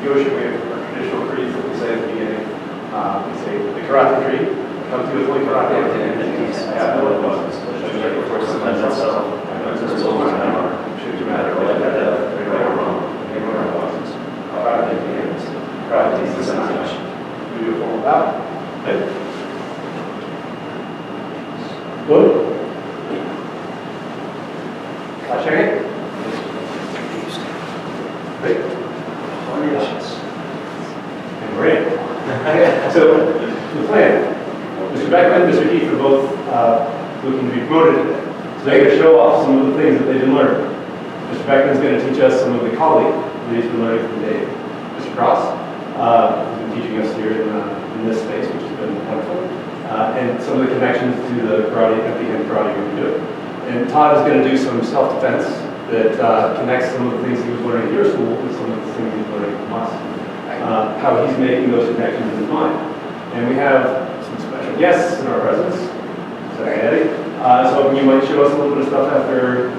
Yoshin, we have our traditional creeds that we say at the beginning. We say the karate tree. Come to with only karate. Yeah, no, it wasn't. Of course, sometimes that's so. There's a lot of should you matter like that. Right or wrong. Anyone or wasn't. Karate begins. Karate is the sensation. We do a formal bow. Okay. Good. Check it. Great. And we're in. So, the plan. Mr. Beckman and Mr. Keith are both looking to be promoted today. So they're going to show off some of the things that they've been learning. Mr. Beckman's going to teach us some of the colleague that he's been learning from Dave. Mr. Cross has been teaching us here in this space, which has been wonderful. And some of the connections to the karate, empty-hand karate we do. And Todd is going to do some self-defense that connects some of the things he was learning at your school with some of the things he's learning from us. How he's making those connections in his mind. And we have some special guests in our presence. Sorry, Eddie. So you might show us a little bit of stuff after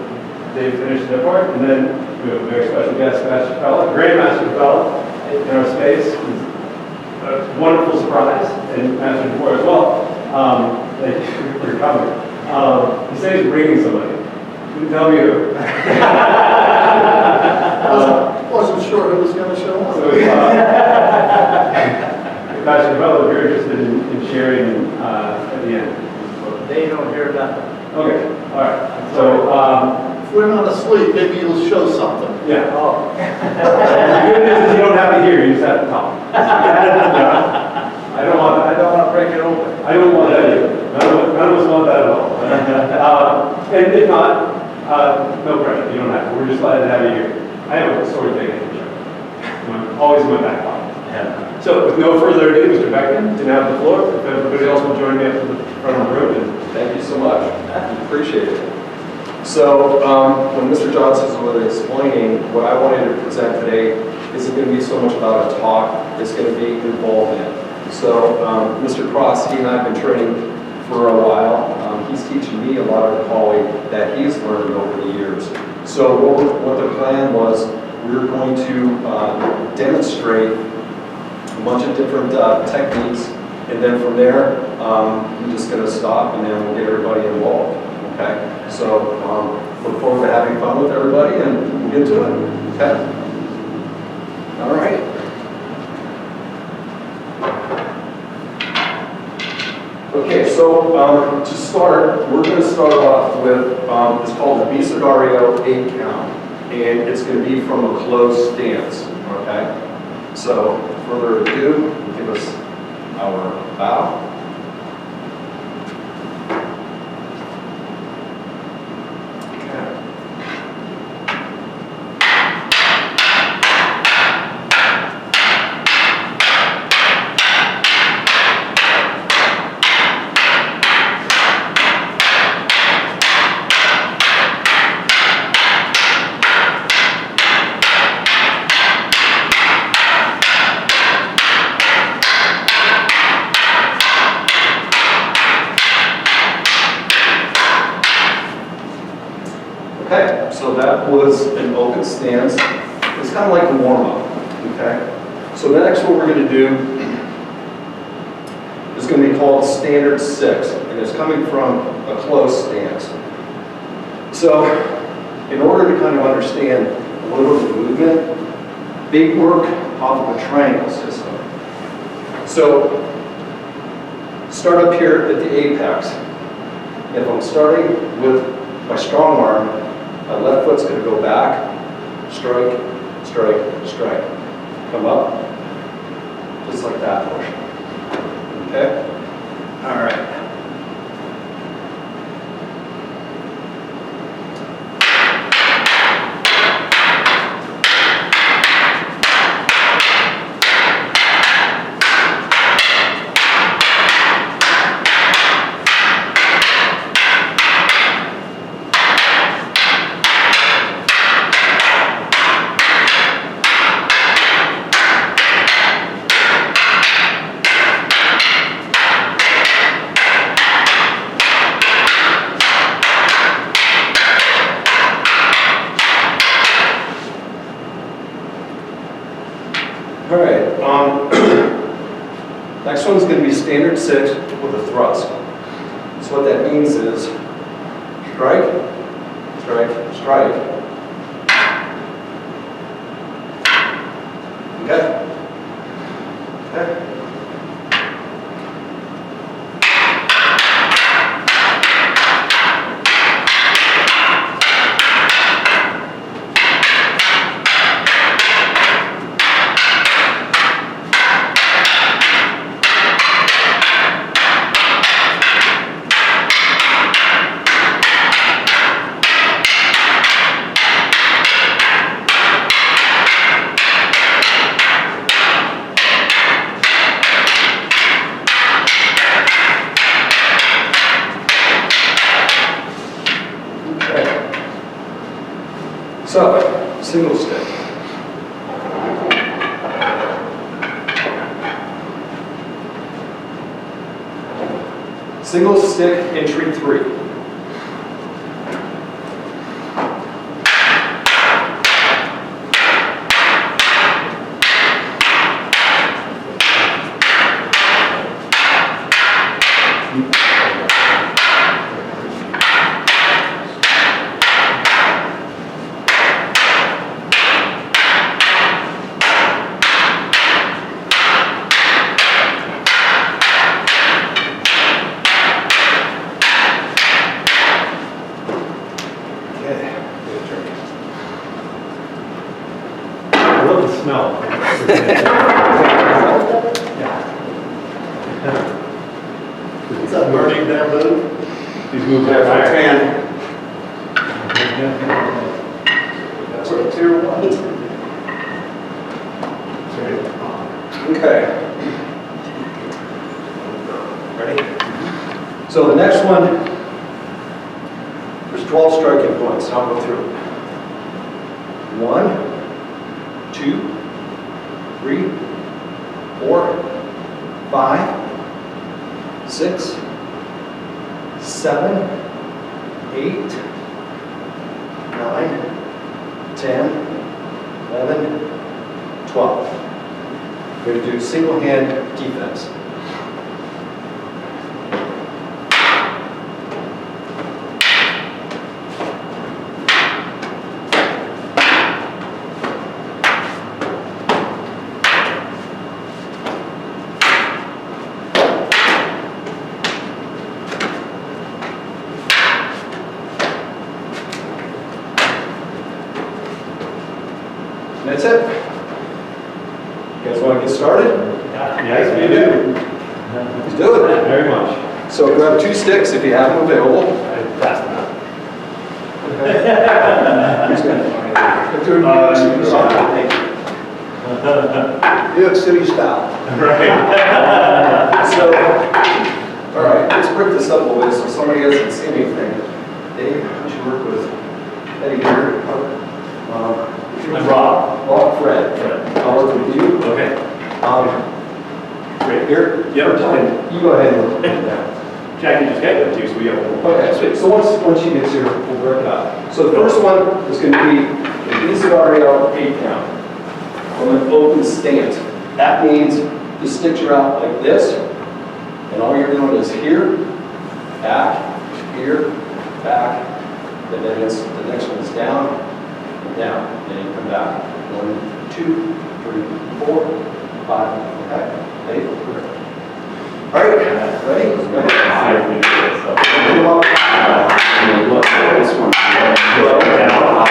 they've finished their part. And then we have a very special guest, Master Capella, Grandmaster Capella, in our space. It's a wonderful surprise, and Master DeFore as well. Thank you for coming. He said he's bringing somebody. Couldn't tell me who. Wasn't sure who was going to show up. So, Master Capella, if you're interested in sharing at the end. They don't hear nothing. Okay, all right. So, If we're not asleep, maybe you'll show something. yeah. Oh. The good news is you don't have to hear, you just have to talk. I don't want that. I don't want to break it open. I don't want that either. None of us want that at all. And if not, no pressure, you don't have to. We're just glad to have you here. I have a story thing I can show. I'm always in my back pocket. Yeah. So with no further ado, Mr. Beckman, you can have the floor. If everybody else will join me up to the front of the room. Thank you so much. Appreciate it. So when Mr. Johnson was explaining what I wanted to present today isn't going to be so much about a talk, it's going to be involvement. So Mr. Cross, he and I have been training for a while. He's teaching me a lot of the colleague that he's learned over the years. So what the plan was, we were going to demonstrate a bunch of different techniques, and then from there, we're just going to stop and then we'll get everybody involved. Okay? So look forward to having fun with everybody and we'll get to it. Okay? All right. Okay, so to start, we're going to start off with, it's called the Bisudario 8 count, and it's going to be from a closed stance, okay? So, further ado, give us our bow. Okay, so that was an open stance. It's kind of like a warm-up, okay? So next what we're going to do is going to be called Standard 6, and it's coming from a closed stance. So in order to kind of understand a little bit of movement, they work off of a triangle system. So start up here at the apex. If I'm starting with my strong arm, my left foot's going to go back, strike, strike, strike. Come up, just like that motion. Okay? All right. All right. Next one's going to be standard 6 with a thrust. So what that means is strike, strike, strike. Okay. Okay. So, single stick. Single stick entry 3. I love the smell. Is that burning bamboo? These moves are fire. That's what tier 1. Okay. Ready? So the next one, there's 12 striking points. I'll go through. 1, 2, 3, 4, 5, 6, 7, 8, 9, 10, 11, 12. We're going to do single hand defense. That's it. You guys want to get started? Yes, we do. Let's do it. Very much. So grab 2 sticks if you have them available. I passed them out. New York City style. Right. So, all right, let's break this up a little bit so somebody hasn't seen anything. Dave, how'd you work with Eddie here? I'm Rob. Rob, Fred. I'll work with you. Okay. Great. Here, Yep. you go ahead and look at that. Jackie just got them too, so we have one. Okay, sweet. So once she gets here, we'll work it out. So the first one is going to be an ECRAL 8 count from an open stance. That means the sticks are out like this, and all you're doing is here, back, and then the next one's down, and down, and then you come back. 1, 2, 3, 4, 5. Okay. Ready? All right. Ready? Look at this one. Go down.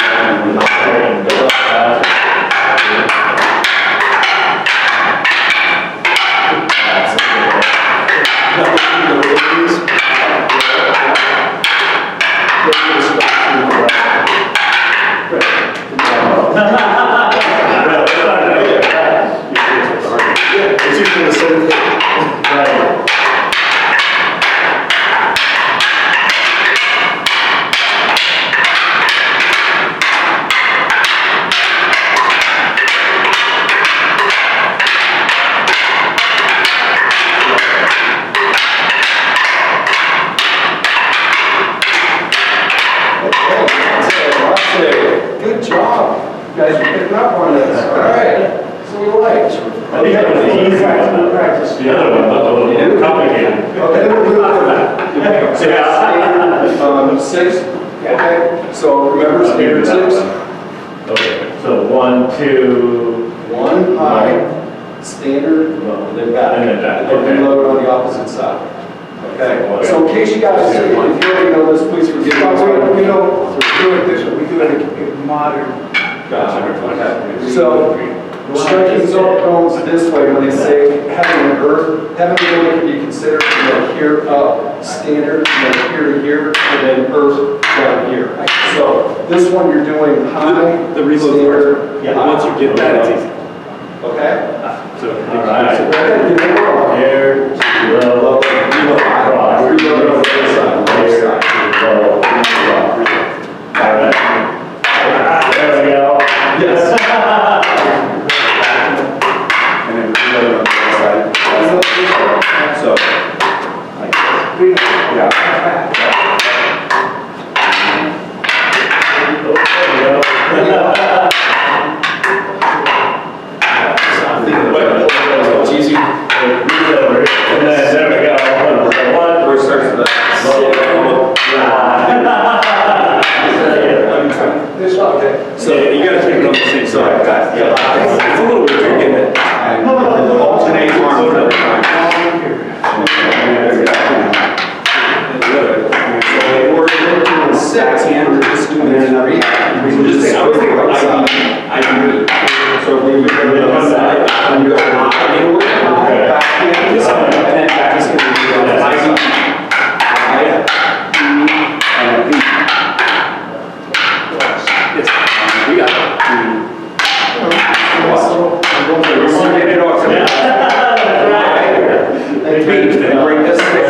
It's usually the same thing. Right. I think that was the easy one. Practice. The other one looked a little more complicated. Okay. So standard, 6, okay, so remember standard 6? Okay, so 1, 2, 1 high, standard, and then back. And then back, And then okay. reload on the opposite side. Okay, Okay. so in case you guys, if you already know this, please forgive me. We don't do it this way, we do it in modern. Gotcha, okay. So, striking zones this way, when they say heaven and earth, heaven really can be considered from here up, standard, and then here to here, and then earth down here. So, this one you're doing high, The reload standard, part. Yeah, once you get that, it's easy. okay? So, all right. So, go ahead, give it a whirl. Air, low, Reload, cross. reload on the other side, left Air, side. low, cross. All right. There we go. Yes. And then reload on the other side. So, like this. Yeah. There we go. It's easy. And then, there we go. One, Where it starts with This one, okay. So you gotta take it on the same side. It's a little weird, you're getting it. Alternate arms every time. So, we're doing 6, and we're just doing 3. I was thinking about ID. So we would go to the side, and you go high inward, back in, and then back is going to be on the ID. And B. Yes, we got it. We're getting it off. Yeah. Then bring this here.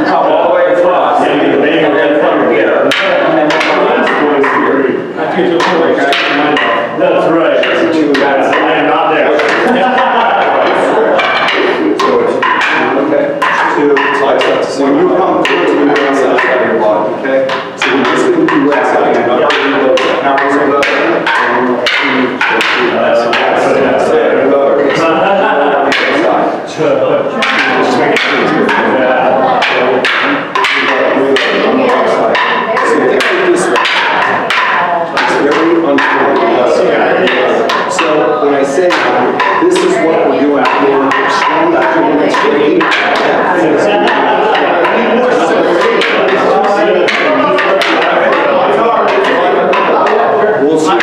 Come all the way across. Yeah, the baby And then from here. That's right. I am not there. So it's, Okay. 2, so I start to say, when you come through to the right side of your body, okay? So we're just going to do right side, and now we're going to go, now we're going to go, so when I say this is what we're doing, we're strong, we'll see.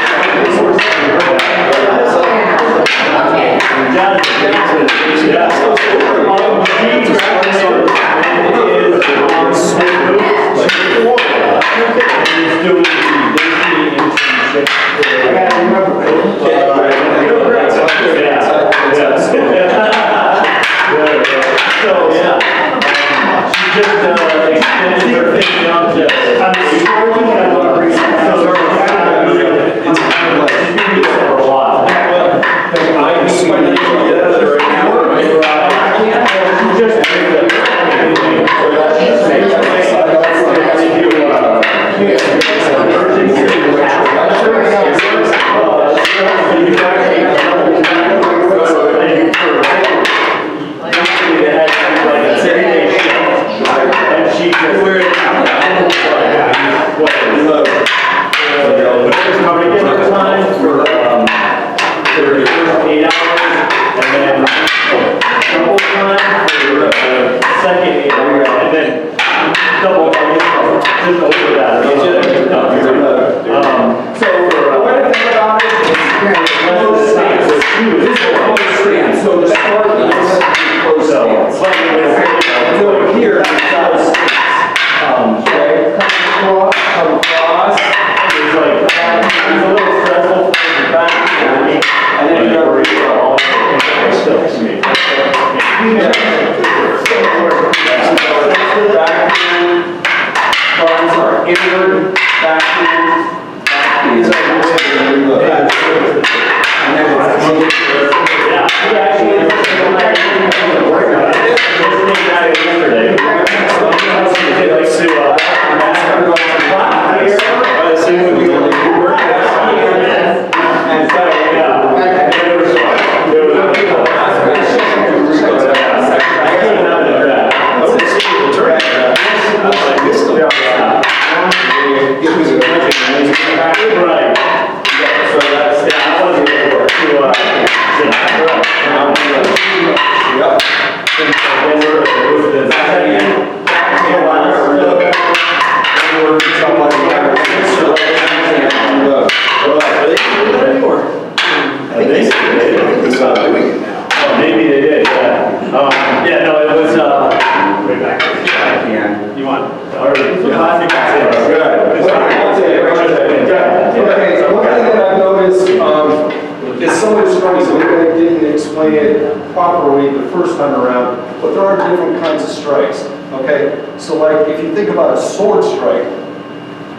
explain it properly the first time around, but there are different kinds of strikes, okay? So like, if you think about a sword strike,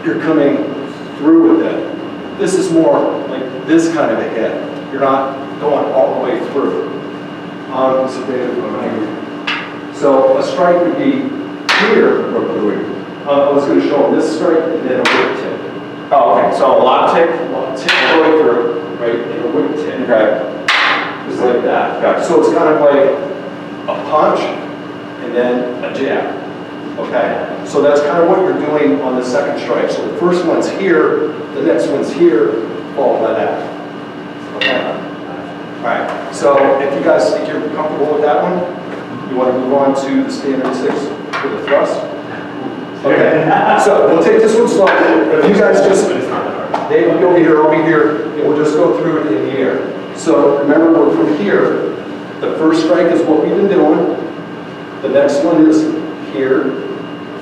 you're coming through with it. This is more like this kind of a hit. You're not going all the way through. So a strike would be here. I was going to show them this strike and then a whip tip. Oh, okay, so a lob tick? Tip going through, right, and a whip tip. Okay. Just like that. Gotcha. So it's kind of like a punch and then a jab. Okay? So that's kind of what you're doing on the second strike. So the first one's here, the next one's here, followed by that. Okay? All right. So if you guys think you're comfortable with that one, you want to move on to the standard 6 for the thrust? Okay. So we'll take this one slow. You guys just, Dave will be over here, I'll be here, and we'll just go through it in the air. So remember, we're from here. The first strike is what we've been doing. The next one is here,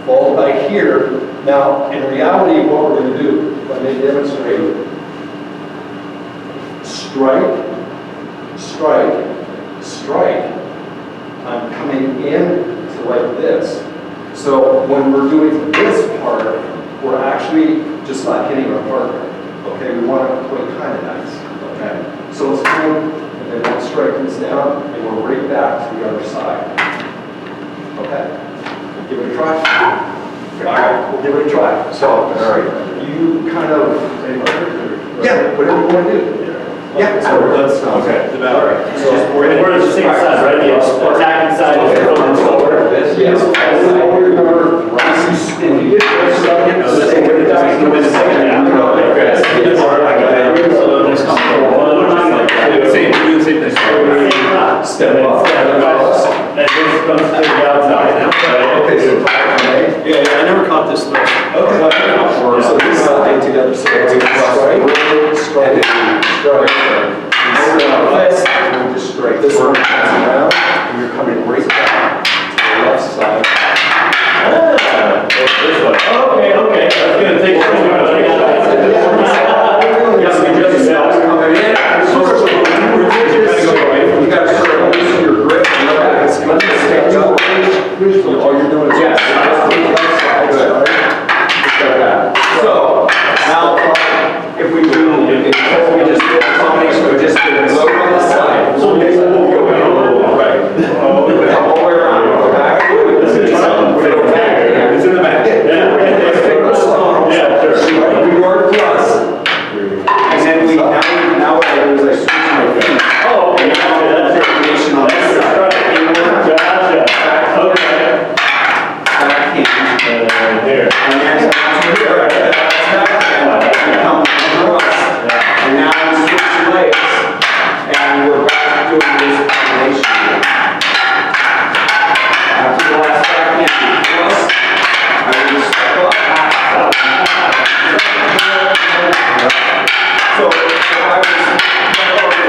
followed by here. Now, in reality, what we're going to do, if I may demonstrate, strike, strike, strike. I'm coming in to like this. So when we're doing this part, we're actually just not hitting our partner. Okay, we want to play kind of nice. Okay, so it's coming, and then one strike comes down, and we're right back to the other side. Okay, give it a try. All right, we'll give it a try. So, all right, you kind of, yeah, whatever you want to do. Yeah, so let's, Okay. all right. So We're the same side, right? The attacking side is going forward. yes, always remember, and you get this stuff, you know, stay with the dice, with the second half. Step up. And this comes to the outside. Okay, so Yeah, I never caught this much. okay. So this side to the other side. Strike, strike, strike. Just strike. This one comes around, and you're coming right back to the left side. This one. Okay. That's gonna take a minute. Yes, we just coming in. You got to sort of loosen your grip and look at it. It's going to stand up. All you're doing is just to the left side. Good. Just like that. So now, if we do, we just do a combination. We just do a load on the side. So we just go right. All the way around. Go back. It's in the back. It's in the back. Let's take this slow. Yeah, sure. We go plus. And then now what I do is I switch my feet. Oh, okay. That's your Combination on this side. Gotcha. Okay. Back hand. Here. And then after here, that's back hand. You come across. And now we switch legs. And we're back doing this combination. After the last back hand, plus, I will step up. So if I was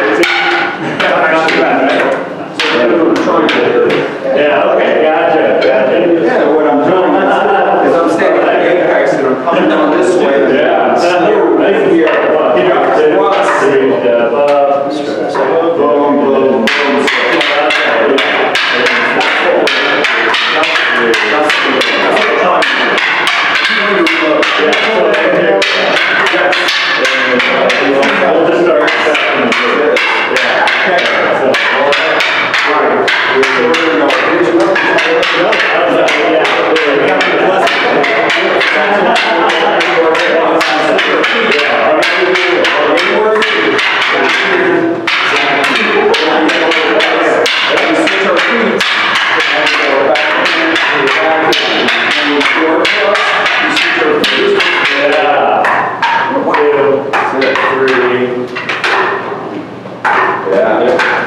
Yeah, okay, gotcha. yeah, what I'm doing is I'm standing at the apex and I'm coming down this way. Yeah. Slow Nice. here. He drops it. Plus. Step up. Boom, boom, boom. We'll just start.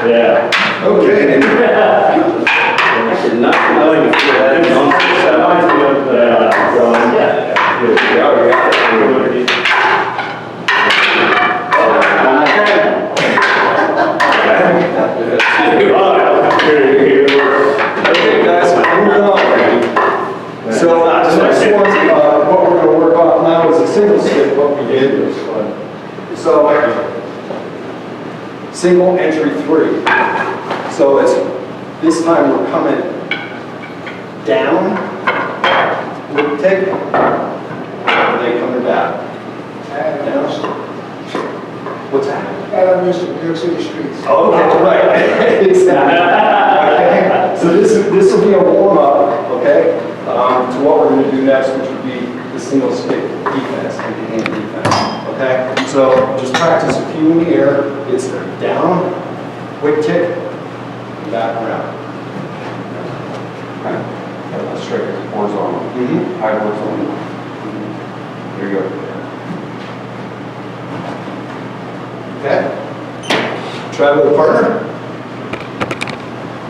Yeah. Okay. Okay, guys, moving on. So, the next one, what we're going to work on now is a single stick, what we did. So, single entry 3. So it's, this time we're coming down, we're taking, and then coming back. Down. What's that? Adam used to New York City streets. Oh, okay, right. Exactly. Okay. So this will be a warm-up, okay, to what we're going to do next, which would be the single stick defense, hand-to-hand defense. Okay? So just practice a few in the air. It's down, quick tick, and back around. Okay. Straight, horizontal. High horizontal. Here you go. Okay? Try with a partner?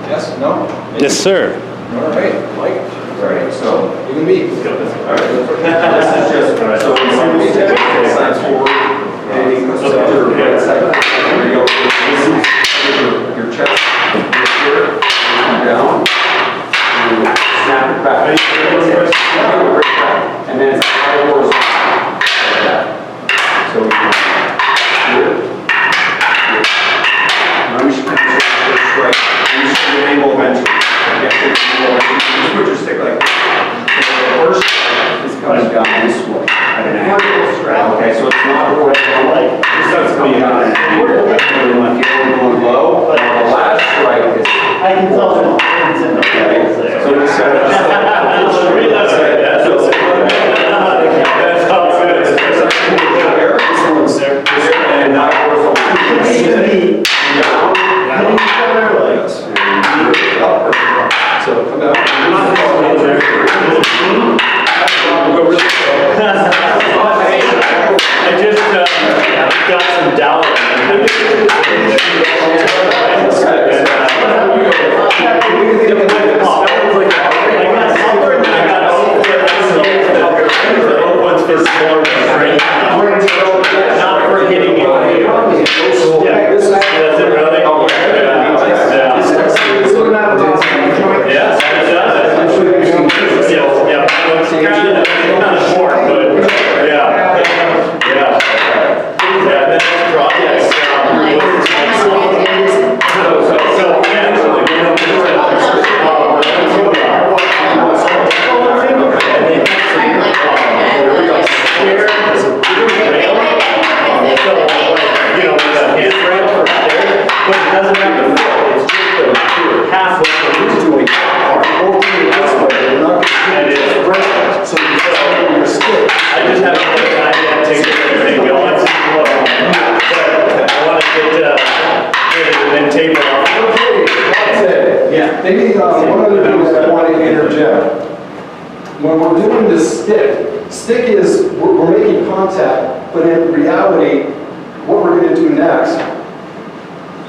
Yes? No? Yes, sir. All right, Mike. All right, so, You and me. all right, this is just, so when you step sides forward, and you go to your right side, there you go. This is your chest, your here, down, and snap it back. And then it's high horizontal, like that. So, here. Now you should put your straight, and you should do an angle of entry. Yeah, just put your stick like this. The first is coming down this way at an angle. Okay, so it's not horizontal, like, this is coming down at an angle. If you're going low, the last strike is. I can tell them. Okay, so we just gotta just. That's how it is. And not horizontal. So come down. I just got some doubt. Not for hitting you. Yeah, is it really? Yeah, it does. Yeah, well, it's kind of short, but yeah. Yeah, that's projects. But it doesn't have the foot, it's just the halfway from this to a part. And it's perfect. So I just haven't put time yet to get everything going. But I want to get it and then taper off. That's it. Yeah. Maybe one other thing that I want to interject. When we're doing this stick is, we're making contact, but in reality, what we're going to do next,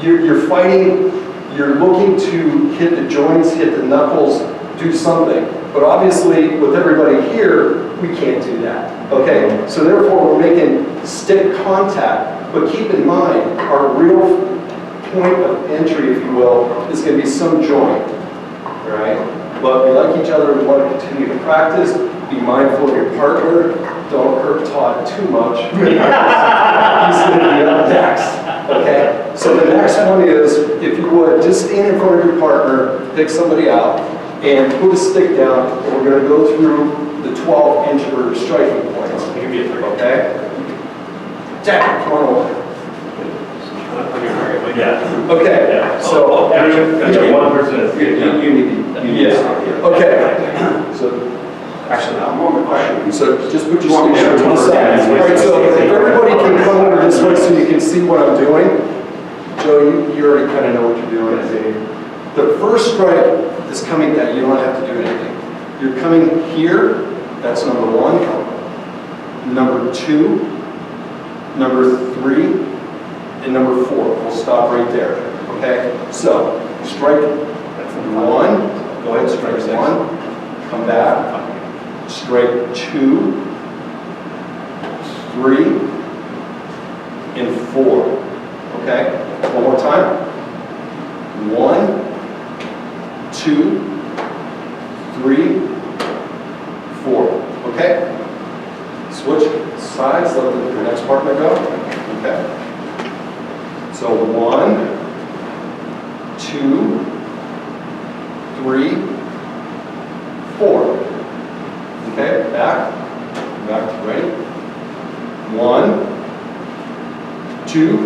you're fighting, you're looking to hit the joints, hit the knuckles, do something. But obviously, with everybody here, we can't do that. Okay? So therefore, we're making stick contact. But keep in mind, our real point of entry, if you will, is going to be some joint. Right? But we like each other, we want to continue to practice. Be mindful of your partner. Don't hurt Todd too much. He's going to be up next. Okay? So the next one is, if you would, just stand in front of your partner, pick somebody out, and put a stick down, and we're going to go through the 12-inch striking points. Okay? Jack, come on over. Yeah. Okay. Yeah. So, Actually, one person is. You need to. yeah. Okay. So, Actually, I'm on the question. So just put You want your me to stick to the turn side. first? All right, so if everybody can come over this way so you can see what I'm doing. Joe, you already kind of know what you're doing. The first strike is coming that you don't have to do anything. You're coming here, that's number 1, number 2, number 3, and number 4. We'll stop right there, okay? So, strike 1, go ahead, strike 1, come back. Strike 2, 3, and 4. Okay? One more time. 1, 2, 3, 4. Okay? Switch sides, let the next partner go. Okay? So So 1, 2, 3, 4. Okay, back, ready? 1, 2,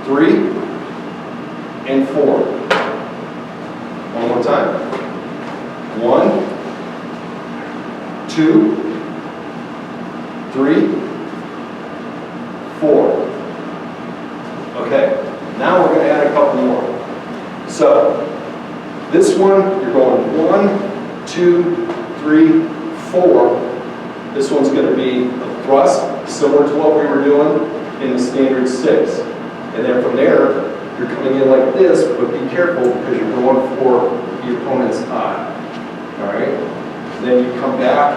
3, and 4. One more time. 1, 2, 3, 4. Okay, now we're going to add a couple more. So, this one, you're going 1, 2, 3, 4. This one's going to be a thrust, similar to what we were doing in the standard 6. And then from there, you're coming in like this, but be careful because you're going for the opponent's eye. All right? Then you come back,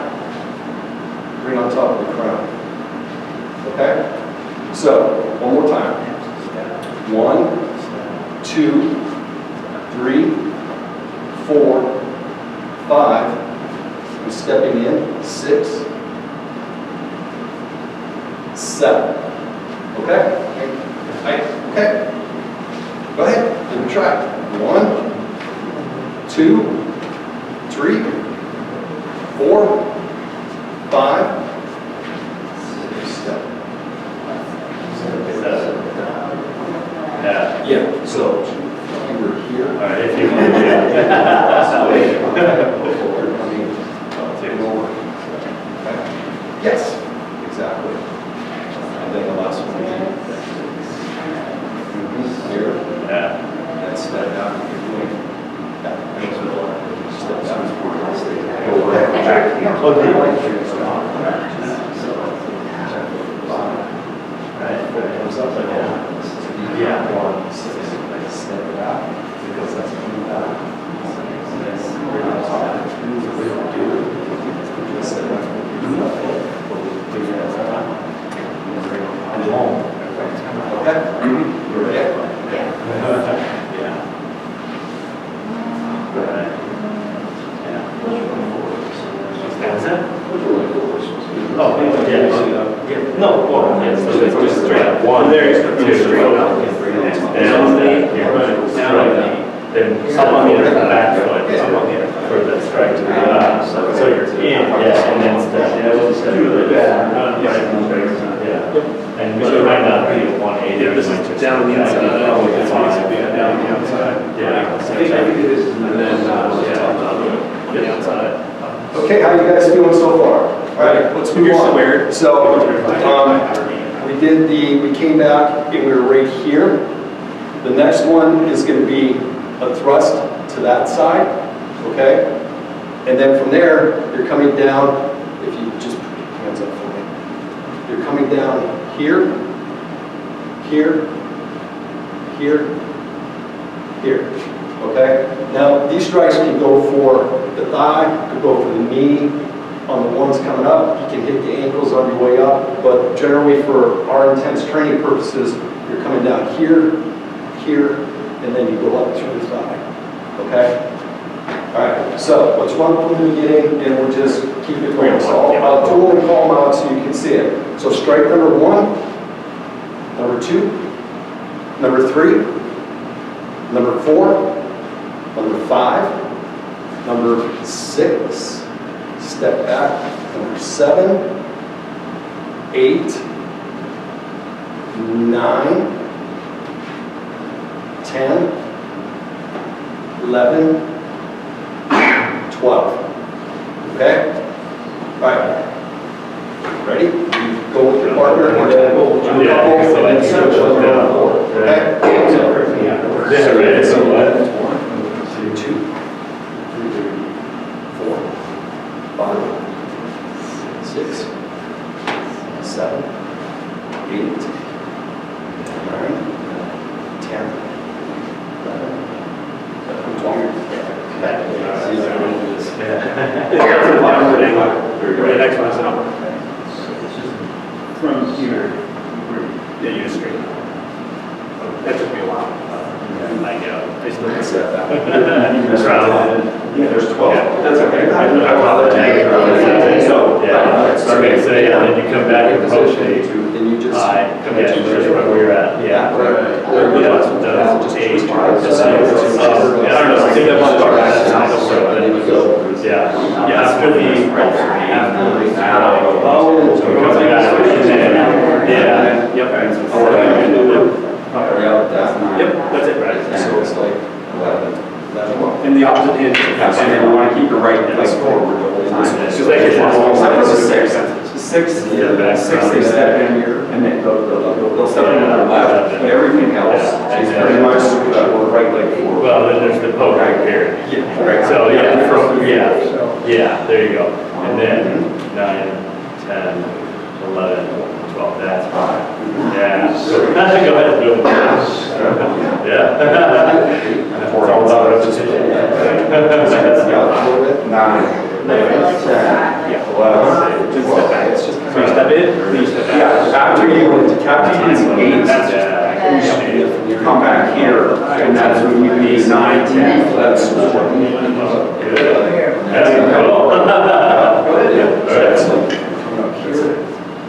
right on top of the crown. Okay? So, one more time. 1, 2, 3, 4, 5. I'm stepping in. 6, 7. Okay? Okay. Go ahead. Give it a try. 1, 2, 3, 4, 5, 6, 7. Yeah. So you were here. All right, if you want to, Yes, exactly. And then the last one. Here. Yeah. And step down. Keep going. Step down. Go back. Oh, do you? Comes up and down. Yeah. 1, 6. Step back. Because that's coming back. Right on top. Step back. Okay? You ready? Yeah. What's that? Oh, yeah. No, well, yeah, so it's just straight up. One, there is two, straight up. Down then up on the other back foot for the strike to be so you're in, yeah, and then step. And it might not be a 180. Yeah, this is down the inside. It's supposed to be down the outside. Yeah. And then, the outside. Okay, how you guys feeling so far? All right, let's move on. So, we came back and we were right here. The next one is going to be a thrust to that side, okay? And then from there, you're coming down, if you just put your hands up for me. You're coming down here, here, here, here, okay? Now, these strikes can go for the thigh, could go for the knee. On the ones coming up, you can hit the ankles on your way up, but generally for our intense training purposes, you're coming down here, here, and then you go up through the thigh, okay? All right, so let's run from the beginning and we'll just keep it going. So I'll tool and call them out so you can see it. So strike number 1, number 2, number 3, number 4, number 5, number 6, step back, number 7, 8, 9, 10, 11, 12. Okay? All right. Ready? You go with your partner and then do a couple and then switch on the floor. Okay? Yeah, right. So what? 1, 2, 3, 4, 5, 6, 7, 8, 9, 10. Next one is number. From here. Yeah, you just straighten out. That took me a while. I know. I just looked at that. That's right. Yeah, there's 12. That's okay. Yeah. So, Yeah, so then you come back and post Position, it. then you just. Yeah, just right where you're at, yeah. Right. Yeah, just age. Yeah, I don't know, I think that was start at that time, so, yeah, yeah, after the. Oh. So it comes back, and then, yeah, yep. Yep, that's it, right. So it's like 11. in the opposite hinge. And then you want to keep your right leg forward the whole time. So they get that. Except for the six. Six, Yeah, back six, they step in here, and then they'll step in to their left, but everything else is pretty much right leg forward. Well, then there's the poke right here. Right. So, yeah, yeah, there you go. And then 9, 10, 11, 12, that's fine. Yeah. So, go ahead and do it. Yeah. It's all about repetition. 9, 10, 11, Just step back. It's just So you step in, or you step back? Yeah, after you do 8, That's you come back here, and that's when you need 9, 10, 11, 12. That's cool.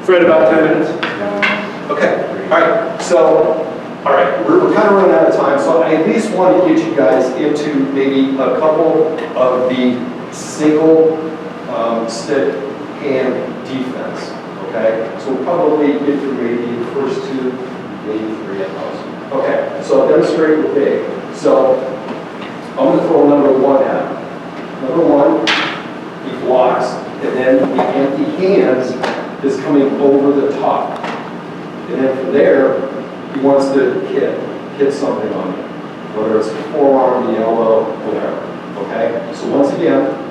Fred, about 10 minutes. Okay, all right, so, all right, we're kind of running out of time, so I at least want to get you guys into maybe a couple of the single stick hand defense, okay? So we'll probably get through maybe the first 2, maybe 3 at most. Okay, so I'll demonstrate with Dave. So I'm going to throw number 1 at him. Number 1, he blocks, and then the empty hands is coming over the top. And then from there, he wants to hit something on you, whether it's the forearm, the elbow, whatever. Okay? So once again,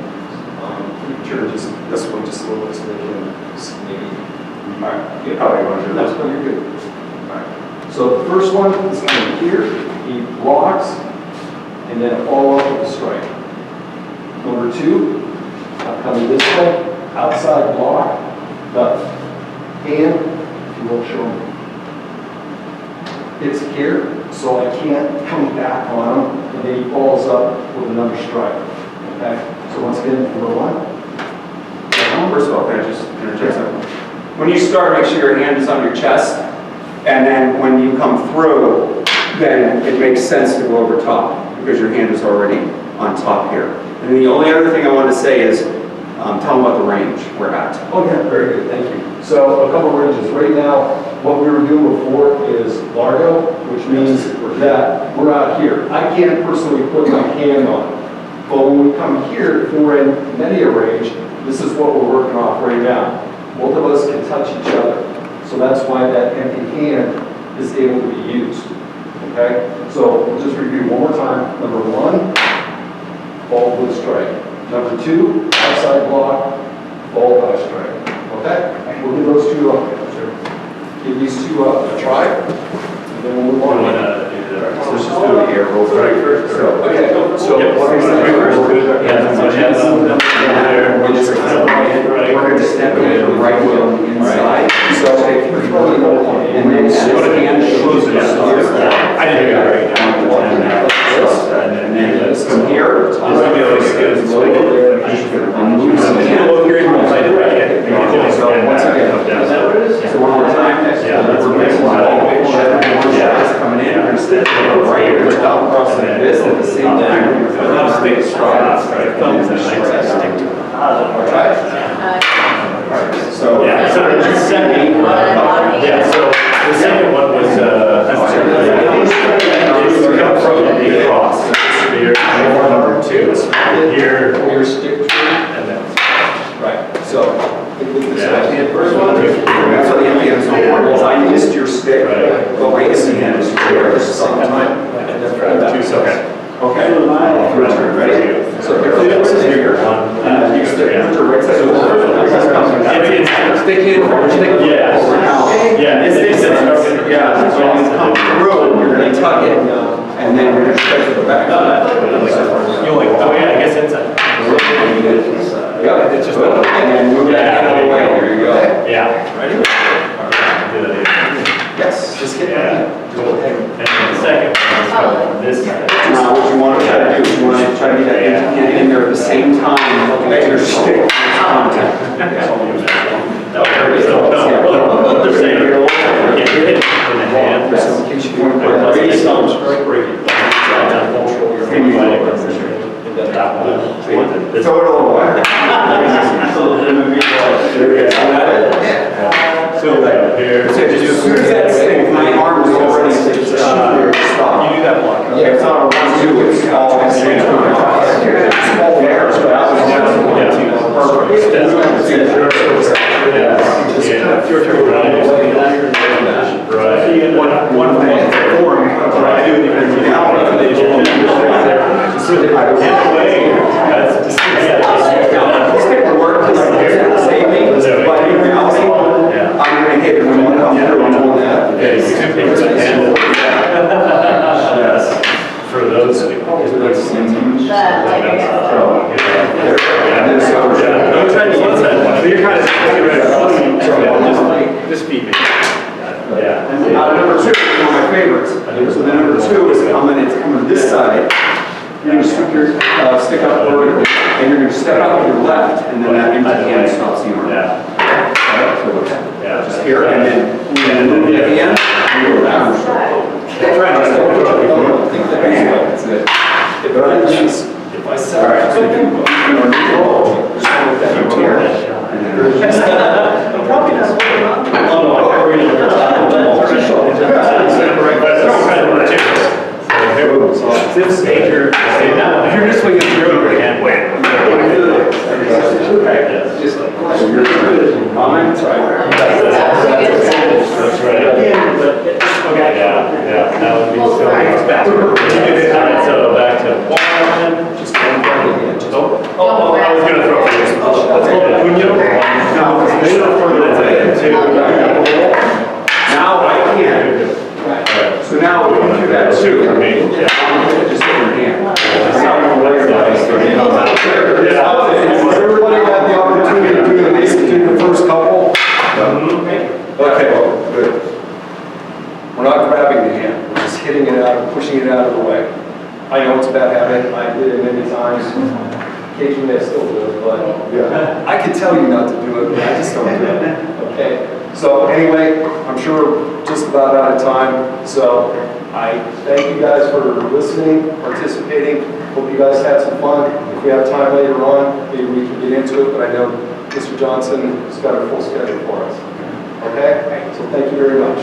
you turn just this one just a little bit so they can maybe. All right. You probably want to do this, but you're good. All right. So the first one is coming here. He blocks, and then follow up with a strike. Number 2, I'm coming this way, outside block, the hand, if you will show me. It's here, so I can't come back on him, and then he follows up with another strike. Okay? So once again, number 1. First of all, can I just interject something? When you start, make sure your hand is on your chest, and then when you come through, then it makes sense to go over top, because your hand is already on top here. And the only other thing I wanted to say is, tell them about the range we're at. Oh yeah, very good, thank you. So a couple ranges. Right now, what we were doing before is Largo, which means that we're out here. I can't personally put my hand on it. But when we come here, if we're in media range, this is what we're working off right now. Both of us can touch each other. So that's why that empty hand is able to be used. Okay? So we'll just review one more time. Number 1, ball with a strike. Number 2, outside block, ball by strike. Okay? We'll give those 2 up. Give these 2 up a try, and then we'll move on. So let's just do the air roll strike first. So, okay, so what I'm saying is, we're going to step in the right wheel on the inside. so if you throw it on, And then this hand shows it. I didn't do that right now. And then from here, Just give me a little skills. and move some hand. So once again, so one more time. Yeah, that's We're what mixing it's all like. the shots coming in. We're going to step to the right, we're down across like this at the same time. Stick strike, thumbs and legs, stick to it. So. Yeah, so the second, yeah, so the second one was, come from the cross. So you're number 2, here, pull your stick through. and then. Right, so. Yeah. First one, that's what the empty hand is so important, is I missed your stick, Right. but my empty hand is here at the same time. Two seconds. Okay. Ready? So here, stay here. One, You stick yeah. with your right side. So the first one, this is coming down. Stick in, stick. Yeah. Yeah. This is, yeah, so when you come through, you're gonna tuck it, and then you're gonna stretch it back. You like, oh yeah, I guess inside. Yeah, it's just, and then move that out of the way, there you go. Yeah. Ready? Do that again. Yes, just get Yeah. ready. And then the second one is from this side. Now, what you want to try to do is you want to try to get in there at the same time, let your stick content. No, they're saying, get hit in the hand. So in case you want to Plus, put they it don't on. break it. This Throw it all away. So here. As soon as that thing, my arm is already stop. You do that block. Yeah, it's not a 1, 2, it's all at the same time. Small there, so that was perfect. One form, what I do in the Stick to work, because it's the same thing, but in reality, I'm gonna hit it when you come through and all that. Yes. For those. So you're kind of just feed me. Yeah. number 2 is one of my favorites. So the number 2 is coming this side. You're gonna stick your stick up vertically, and you're gonna step out with your left, and then that empty hand stops the arm. Yeah. So just here, and then at the end, you go down. That's it. If I All right, so you can go. Just hold that up here. I'm probably not working on. Oh, no, I really This major, if you're just swinging through it again, wait. Just like, so you're fine. That's right. That's right. Okay. Yeah, that would be so. Alright, so back to 1. Just one part of the edge. Oh, I was gonna throw for this. Let's go to Cunyo. No, they don't further away. 2. Now I can. So now we can do that too. For me, yeah. Just hit your hand. Has everybody had the opportunity to do the first couple? Okay, good. We're not grabbing the hand, we're just hitting it out, pushing it out of the way. I know it's a bad habit, I did it many times. Occasionally I still do it, but I can tell you not to do it, but I just don't do it. Okay? So anyway, I'm sure we're just about out of time. So I thank you guys for listening, participating. Hope you guys had some fun. If we have time later on, maybe we can get into it, but I know Mr. Johnson has got a full schedule for us. Okay? So thank you very much.